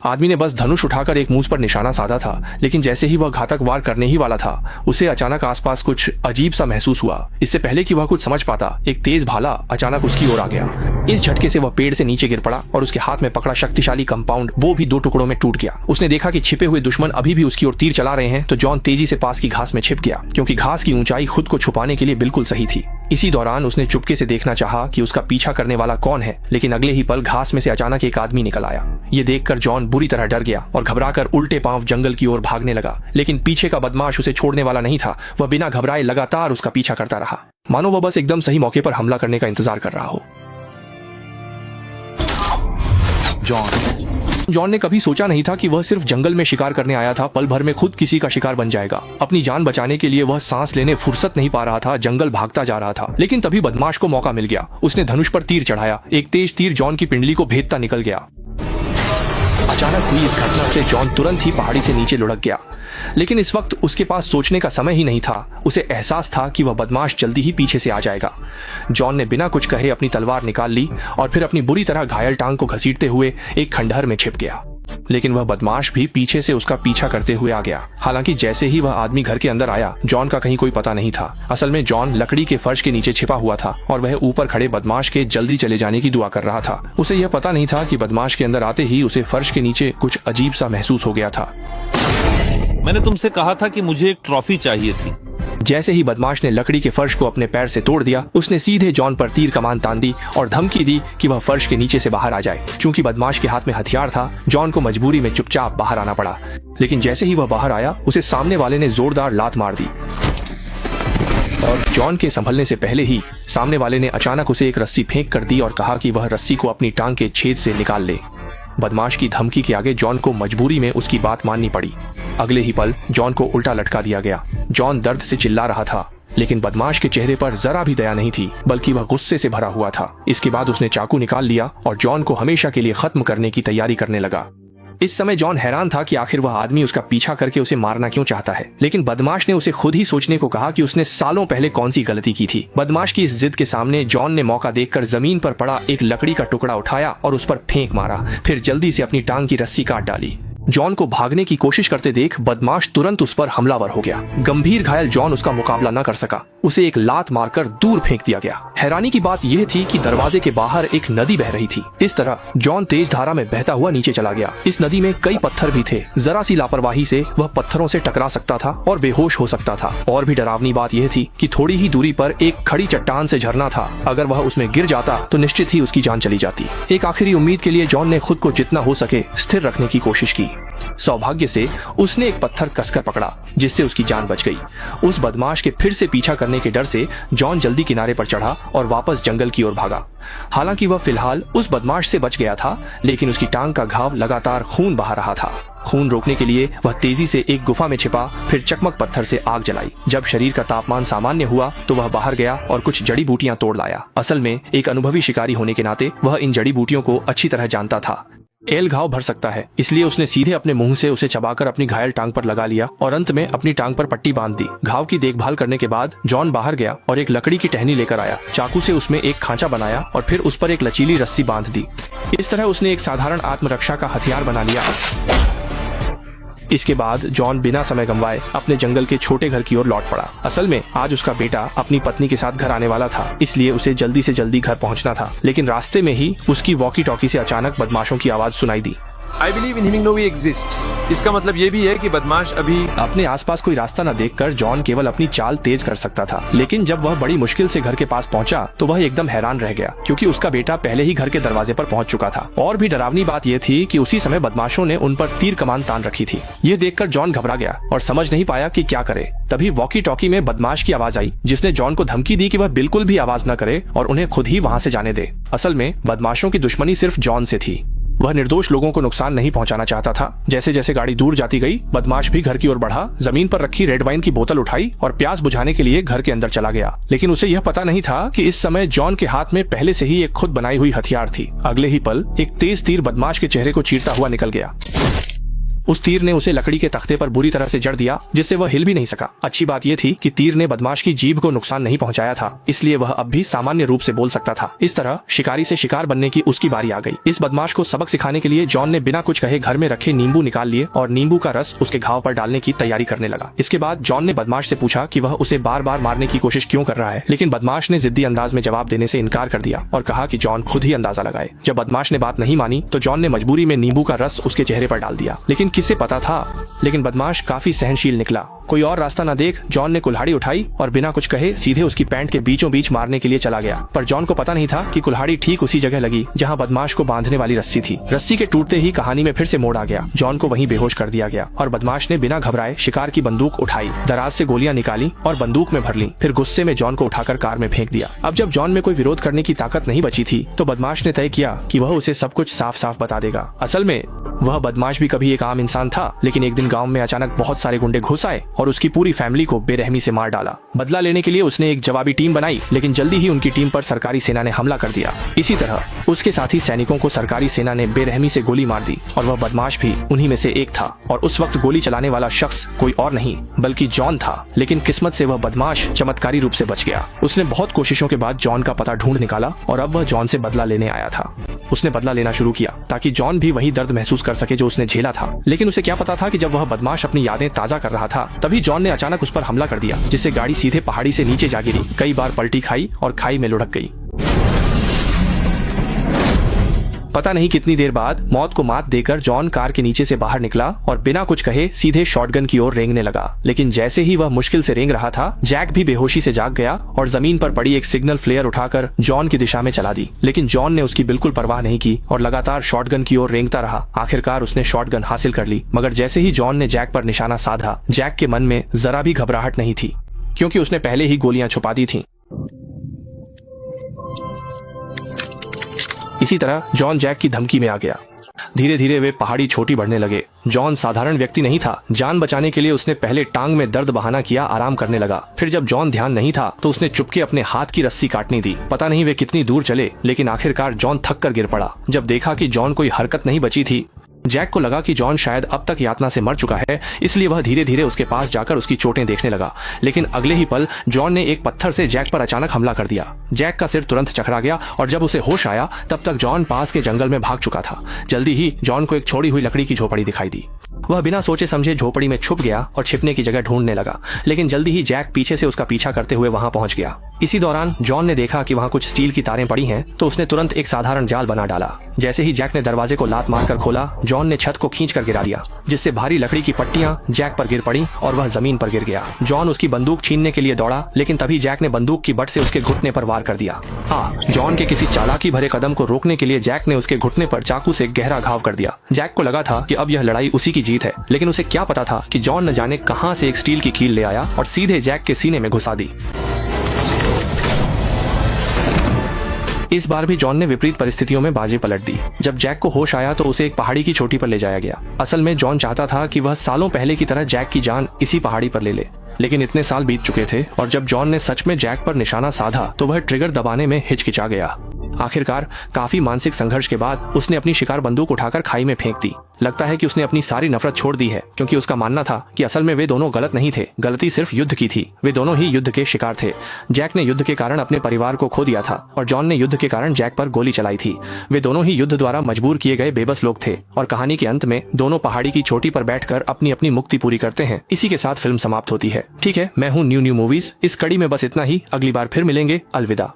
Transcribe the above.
आदमी ने बस धनुष उठाकर एक मूस पर निशाना साधा था, लेकिन जैसे ही वह घातक वार करने ही वाला था, उसे अचानक आसपास कुछ अजीब सा महसूस हुआ। इससे पहले कि वह कुछ समझ पाता, एक तेज भाला अचानक उसकी ओर आ गया। इस झटके से वह पेड़ से नीचे गिर पड़ा और उसके हाथ में पकड़ा शक्तिशाली कंपाउंड वो भी 2 टुकड़ों में टूट गया। उसने देखा कि छिपे हुए दुश्मन अभी भी उसकी ओर तीर चला रहे हैं, तो जॉन तेजी से पास की घास में छिप गया, क्योंकि घास की ऊंचाई खुद को छुपाने के लिए बिल्कुल सही थी। इसी दौरान उसने चुपके से देखना चाहा कि उसका पीछा करने वाला कौन है, लेकिन अगले ही पल घास में से अचानक एक आदमी निकल आया। ये देखकर जॉन बुरी तरह डर गया और घबराकर उल्टे पांव जंगल की ओर भागने लगा, लेकिन पीछे का बदमाश उसे छोड़ने वाला नहीं था। वह बिना घबराए लगातार उसका पीछा करता रहा, मानो वह बस एकदम सही मौके पर हमला करने का इंतजार कर रहा हो। जॉन ने कभी सोचा नहीं था कि वह सिर्फ जंगल में शिकार करने आया था, पल भर में खुद किसी का शिकार बन जाएगा। अपनी जान बचाने के लिए वह सांस लेने फुर्सत नहीं पा रहा था, जंगल भागता जा रहा था। लेकिन तभी बदमाश को मौका मिल गया। उसने धनुष पर तीर चढ़ाया। एक तेज तीर जॉन की पिंडली को भेदता निकल गया। अचानक हुई इस घटना से जॉन तुरंत ही पहाड़ी से नीचे लुढ़क गया, लेकिन इस वक्त उसके पास सोचने का समय ही नहीं था। उसे एहसास था कि वह बदमाश जल्दी ही पीछे से आ जाएगा। जॉन ने बिना कुछ कहे अपनी तलवार निकाल ली और फिर अपनी बुरी तरह घायल टांग को घसीटते हुए एक खंडहर में छिप गया। लेकिन वह बदमाश भी पीछे से उसका पीछा करते हुए आ गया। हालांकि जैसे ही वह आदमी घर के अंदर आया, जॉन का कहीं कोई पता नहीं था। असल में जॉन लकड़ी के फर्श के नीचे छिपा हुआ था और वह ऊपर खड़े बदमाश के जल्दी चले जाने की दुआ कर रहा था। उसे यह पता नहीं था कि बदमाश के अंदर आते ही उसे फर्श के नीचे कुछ अजीब सा महसूस हो गया था। मैंने तुमसे कहा था कि मुझे एक ट्रॉफी चाहिए थी। जैसे ही बदमाश ने लकड़ी के फर्श को अपने पैर से तोड़ दिया, उसने सीधे जॉन पर तीर कमान तान दी और धमकी दी कि वह फर्श के नीचे से बाहर आ जाए। चूंकि बदमाश के हाथ में हथियार था, जॉन को मजबूरी में चुपचाप बाहर आना पड़ा। लेकिन जैसे ही वह बाहर आया, उसे सामने वाले ने जोरदार लात मार दी और जॉन के संभलने से पहले ही सामने वाले ने अचानक उसे एक रस्सी फेंक कर दी और कहा कि वह रस्सी को अपनी टांग के छेद से निकाल ले। बदमाश की धमकी के आगे जॉन को मजबूरी में उसकी बात माननी पड़ी। अगले ही पल जॉन को उल्टा लटका दिया गया। जॉन दर्द से चिल्ला रहा था, लेकिन बदमाश के चेहरे पर जरा भी दया नहीं थी, बल्कि वह गुस्से से भरा हुआ था। इसके बाद उसने चाकू निकाल लिया और जॉन को हमेशा के लिए खत्म करने की तैयारी करने लगा। इस समय जॉन हैरान था कि आखिर वह आदमी उसका पीछा करके उसे मारना क्यों चाहता है। लेकिन बदमाश ने उसे खुद ही सोचने को कहा कि उसने सालों पहले कौन सी गलती की थी। बदमाश की इस जिद के सामने जॉन ने मौका देखकर जमीन पर पड़ा एक लकड़ी का टुकड़ा उठाया और उस पर फेंक मारा। फिर जल्दी से अपनी टांग की रस्सी काट डाली। जॉन को भागने की कोशिश करते देख बदमाश तुरंत उस पर हमलावर हो गया। गंभीर घायल जॉन उसका मुकाबला न कर सका। उसे एक लात मारकर दूर फेंक दिया गया। हैरानी की बात यह थी कि दरवाजे के बाहर एक नदी बह रही थी। इस तरह जॉन तेज धारा में बहता हुआ नीचे चला गया। इस नदी में कई पत्थर भी थे। जरा सी लापरवाही से वह पत्थरों से टकरा सकता था और बेहोश हो सकता था। और भी डरावनी बात यह थी कि थोड़ी ही दूरी पर एक खड़ी चट्टान से झरना था। अगर वह उसमें गिर जाता तो निश्चित ही उसकी जान चली जाती। एक आखिरी उम्मीद के लिए जॉन ने खुद को जितना हो सके स्थिर रखने की कोशिश की। सौभाग्य से उसने एक पत्थर कसकर पकड़ा, जिससे उसकी जान बच गई। उस बदमाश के फिर से पीछा करने के डर से जॉन जल्दी किनारे पर चढ़ा और वापस जंगल की ओर भागा। हालांकि वह फिलहाल उस बदमाश से बच गया था, लेकिन उसकी टांग का घाव लगातार खून बहा रहा था। खून रोकने के लिए वह तेजी से एक गुफा में छिपा, फिर चकमक पत्थर से आग जलाई। जब शरीर का तापमान सामान्य हुआ तो वह बाहर गया और कुछ जड़ी बूटियां तोड़ लाया। असल में एक अनुभवी शिकारी होने के नाते वह इन जड़ी बूटियों को अच्छी तरह जानता था। एल घाव भर सकता है, इसलिए उसने सीधे अपने मुंह से उसे चबाकर अपनी घायल टांग पर लगा लिया और अंत में अपनी टांग पर पट्टी बांध दी। घाव की देखभाल करने के बाद जॉन बाहर गया और एक लकड़ी की टहनी लेकर आया। चाकू से उसमें एक खांचा बनाया और फिर उस पर एक लचीली रस्सी बांध दी। इस तरह उसने एक साधारण आत्मरक्षा का हथियार बना लिया। इसके बाद जॉन बिना समय गंवाए अपने जंगल के छोटे घर की ओर लौट पड़ा। असल में आज उसका बेटा अपनी पत्नी के साथ घर आने वाला था, इसलिए उसे जल्दी से जल्दी घर पहुंचना था। लेकिन रास्ते में ही उसकी वॉकी टॉकी से अचानक बदमाशों की आवाज सुनाई दी। I believe in him no we exist। इसका मतलब ये भी है कि बदमाश अभी अपने आसपास कोई रास्ता न देखकर जॉन केवल अपनी चाल तेज कर सकता था। लेकिन जब वह बड़ी मुश्किल से घर के पास पहुंचा तो वह एकदम हैरान रह गया, क्योंकि उसका बेटा पहले ही घर के दरवाजे पर पहुंच चुका था। और भी डरावनी बात यह थी कि उसी समय बदमाशों ने उन पर तीर कमान तान रखी थी। ये देखकर जॉन घबरा गया और समझ नहीं पाया कि क्या करे। तभी वॉकी टॉकी में बदमाश की आवाज आई, जिसने जॉन को धमकी दी कि वह बिल्कुल भी आवाज न करे और उन्हें खुद ही वहाँ से जाने दे। असल में बदमाशों की दुश्मनी सिर्फ जॉन से थी। वह निर्दोष लोगों को नुकसान नहीं पहुंचाना चाहता था। जैसे जैसे गाड़ी दूर जाती गई, बदमाश भी घर की ओर बढ़ा, जमीन पर रखी रेड वाइन की बोतल उठाई और प्यास बुझाने के लिए घर के अंदर चला गया। लेकिन उसे यह पता नहीं था कि इस समय जॉन के हाथ में पहले से ही एक खुद बनाई हुई हथियार थी। अगले ही पल एक तेज तीर बदमाश के चेहरे को चीरता हुआ निकल गया। उस तीर ने उसे लकड़ी के तख्ते पर बुरी तरह से जड़ दिया, जिससे वह हिल भी नहीं सका। अच्छी बात यह थी कि तीर ने बदमाश की जीभ को नुकसान नहीं पहुंचाया था, इसलिए वह अब भी सामान्य रूप से बोल सकता था। इस तरह शिकारी से शिकार बनने की उसकी बारी आ गई। इस बदमाश को सबक सिखाने के लिए जॉन ने बिना कुछ कहे घर में रखे नींबू निकाल लिए और नींबू का रस उसके घाव पर डालने की तैयारी करने लगा। इसके बाद जॉन ने बदमाश से पूछा कि वह उसे बार बार मारने की कोशिश क्यों कर रहा है, लेकिन बदमाश ने जिद्दी अंदाज में जवाब देने से इनकार कर दिया और कहा कि जॉन खुद ही अंदाजा लगाए। जब बदमाश ने बात नहीं मानी तो जॉन ने मजबूरी में नींबू का रस उसके चेहरे पर डाल दिया। लेकिन किसे पता था, लेकिन बदमाश काफी सहनशील निकला। कोई और रास्ता न देख जॉन ने कुल्हाड़ी उठाई और बिना कुछ कहे सीधे उसकी पैंट के बीचों बीच मारने के लिए चला गया। पर जॉन को पता नहीं था कि कुल्हाड़ी ठीक उसी जगह लगी जहां बदमाश को बांधने वाली रस्सी थी। रस्सी के टूटते ही कहानी में फिर से मोड़ आ गया। जॉन को वहीं बेहोश कर दिया गया और बदमाश ने बिना घबराए शिकार की बंदूक उठाई, दराज से गोलियां निकाली और बंदूक में भर ली। फिर गुस्से में जॉन को उठाकर कार में फेंक दिया। अब जब जॉन में कोई विरोध करने की ताकत नहीं बची थी तो बदमाश ने तय किया कि वह उसे सब कुछ साफ साफ बता देगा। असल में वह बदमाश भी कभी एक आम इंसान था, लेकिन एक दिन गांव में अचानक बहुत सारे गुंडे घुस आए और उसकी पूरी फैमिली को बेरहमी से मार डाला। बदला लेने के लिए उसने एक जवाबी टीम बनाई, लेकिन जल्दी ही उनकी टीम पर सरकारी सेना ने हमला कर दिया। इसी तरह उसके साथी सैनिकों को सरकारी सेना ने बेरहमी से गोली मार दी और वह बदमाश भी उन्हीं में से एक था। और उस वक्त गोली चलाने वाला शख्स कोई और नहीं बल्कि जॉन था। लेकिन किस्मत से वह बदमाश चमत्कारी रूप से बच गया। उसने बहुत कोशिशों के बाद जॉन का पता ढूंढ निकाला और अब वह जॉन से बदला लेने आया था। उसने बदला लेना शुरू किया ताकि जॉन भी वही दर्द महसूस कर सके जो उसने झेला था। लेकिन उसे क्या पता था कि जब वह बदमाश अपनी यादें ताजा कर रहा था तभी जॉन ने अचानक उस पर हमला कर दिया, जिससे गाड़ी सीधे पहाड़ी से नीचे जा गिरी, कई बार पलटी खाई और खाई में लुढ़क गई। पता नहीं कितनी देर बाद मौत को मात देकर जॉन कार के नीचे से बाहर निकला और बिना कुछ कहे सीधे शॉटगन की ओर रेंगने लगा। लेकिन जैसे ही वह मुश्किल से रेंग रहा था, जैक भी बेहोशी से जाग गया और जमीन पर पड़ी एक सिग्नल फ्लेयर उठाकर जॉन की दिशा में चला दी। लेकिन जॉन ने उसकी बिल्कुल परवाह नहीं की और लगातार शॉटगन की ओर रेंगता रहा। आखिरकार उसने शॉटगन हासिल कर ली, मगर जैसे ही जॉन ने जैक पर निशाना साधा, जैक के मन में जरा भी घबराहट नहीं थी, क्योंकि उसने पहले ही गोलियां छुपा दी थीं। इसी तरह जॉन जैक की धमकी में आ गया। धीरे धीरे वे पहाड़ी छोटी बढ़ने लगे। जॉन साधारण व्यक्ति नहीं था। जान बचाने के लिए उसने पहले टांग में दर्द बहाना किया, आराम करने लगा। फिर जब जॉन ध्यान नहीं था तो उसने चुपके अपने हाथ की रस्सी काटनी दी। पता नहीं वे कितनी दूर चले, लेकिन आखिरकार जॉन थक कर गिर पड़ा। जब देखा कि जॉन कोई हरकत नहीं बची थी, जैक को लगा कि जॉन शायद अब तक यातना से मर चुका है, इसलिए वह धीरे धीरे उसके पास जाकर उसकी चोटें देखने लगा। लेकिन अगले ही पल जॉन ने एक पत्थर से जैक पर अचानक हमला कर दिया। जैक का सिर तुरंत चकरा गया और जब उसे होश आया तब तक जॉन पास के जंगल में भाग चुका था। जल्दी ही जॉन को एक छोड़ी हुई लकड़ी की झोपड़ी दिखाई दी। वह बिना सोचे समझे झोपड़ी में छुप गया और छिपने की जगह ढूंढने लगा। लेकिन जल्दी ही जैक पीछे से उसका पीछा करते हुए वहां पहुंच गया। इसी दौरान जॉन ने देखा कि वहां कुछ स्टील की तारें पड़ी हैं, तो उसने तुरंत एक साधारण जाल बना डाला। जैसे ही जैक ने दरवाजे को लात मारकर खोला, जॉन ने छत को खींचकर गिरा दिया, जिससे भारी लकड़ी की पट्टियां जैक पर गिर पड़ी और वह जमीन पर गिर गया। जॉन उसकी बंदूक छीनने के लिए दौड़ा, लेकिन तभी जैक ने बंदूक की बट से उसके घुटने पर वार कर दिया। जॉन के किसी चालाकी भरे कदम को रोकने के लिए जैक ने उसके घुटने पर चाकू से गहरा घाव कर दिया। जैक को लगा था कि अब यह लड़ाई उसी की जीत है, लेकिन उसे क्या पता था कि जॉन न जाने कहां से एक स्टील की कील ले आया और सीधे जैक के सीने में घुसा दी। इस बार भी जॉन ने विपरीत परिस्थितियों में बाजी पलट दी। जब जैक को होश आया तो उसे एक पहाड़ी की चोटी पर ले जाया गया। असल में जॉन चाहता था कि वह सालों पहले की तरह जैक की जान इसी पहाड़ी पर ले ले, लेकिन इतने साल बीत चुके थे और जब जॉन ने सच में जैक पर निशाना साधा तो वह ट्रिगर दबाने में हिचकिचा गया। आखिरकार काफी मानसिक संघर्ष के बाद उसने अपनी शिकार बंदूक उठाकर खाई में फेंक दी। लगता है कि उसने अपनी सारी नफरत छोड़ दी है, क्योंकि उसका मानना था कि असल में वे दोनों गलत नहीं थे, गलती सिर्फ युद्ध की थी। वे दोनों ही युद्ध के शिकार थे। जैक ने युद्ध के कारण अपने परिवार को खो दिया था और जॉन ने युद्ध के कारण जैक पर गोली चलाई थी। वे दोनों ही युद्ध द्वारा मजबूर किए गए बेबस लोग थे और कहानी के अंत में दोनों पहाड़ी की चोटी पर बैठकर अपनी अपनी मुक्ति पूरी करते हैं। इसी के साथ फिल्म समाप्त होती है। ठीक है, मैं हूँ न्यू मूवीज। इस कड़ी में बस इतना ही। अगली बार फिर मिलेंगे। अलविदा।